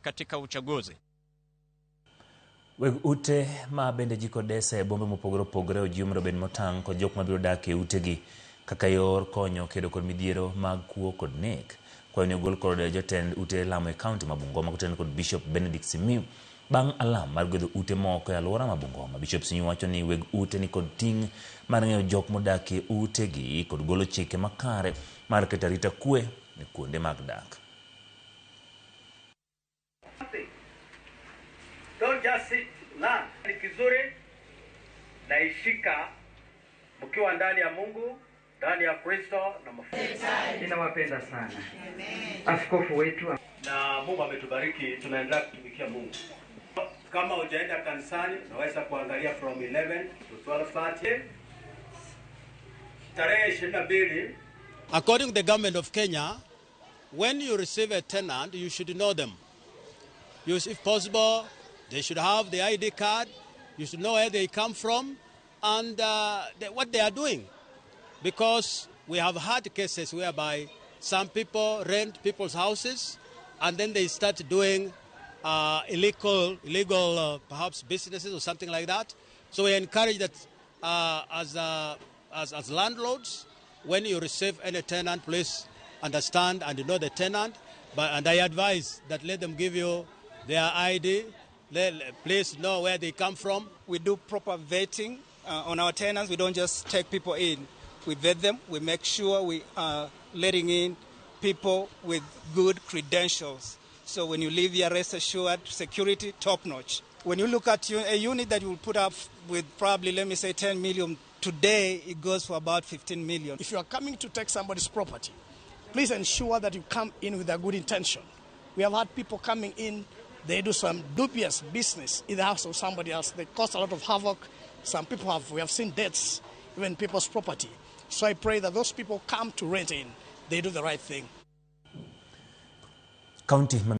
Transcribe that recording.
katika uchaguzi. Weg ute ma bende jikodese bombe mopogore opogore ojiw mondo obed motang' kod jok mabiro dak e utegi kaka yor konyo kedo kod midhiero mag kuo kod nek. Kwayo ni ogol kod jotend ute lamo e kaunti ma Bungoma kotenore kod Bishop Benedict Simiyu bang' alam mar gwedho ute moko e alwora ma Bungoma. Bishop Simiyu wacho ni weg ute ni kod ting' mar ng'eyo jok modak e utegi kod golo chike makare mar keto arita kwe ne kuonde mag dak. Don't just sit, learn. Ni kizuri naishika mkiwa ndani ya Mungu, ndani ya Kristo na mafuta. Ninawapenda sana. Askofu wetu Na Mungu ametubariki, tunaendelea kutumikia Mungu. Kama hujaenda kanisani, unaweza kuangalia from 11 to 12:30. Tarehe 22. According to the government of Kenya, when you receive a tenant, you should know them. If possible, they should have the ID card. You should know where they come from and what they are doing. Because we have had cases whereby some people rent people's houses and then they start doing illegal perhaps businesses or something like that. So we encourage that as landlords, when you receive any tenant, please understand and know the tenant. And I advise that let them give you their ID. Please know where they come from. We do proper vetting on our tenants. We don't just take people in. We vet them. We make sure we are letting in people with good credentials. So when you leave here, rest assured, security top notch. When you look at a unit that you will put up with probably, let me say, 10 million, today it goes for about 15 million. If you are coming to take somebody's property, please ensure that you come in with a good intention. We have had people coming in, they do some dubious business in the house of somebody else. They cause a lot of havoc. Some people we have seen deaths, even people's property. So I pray that those people come to rent in, they do the right thing. County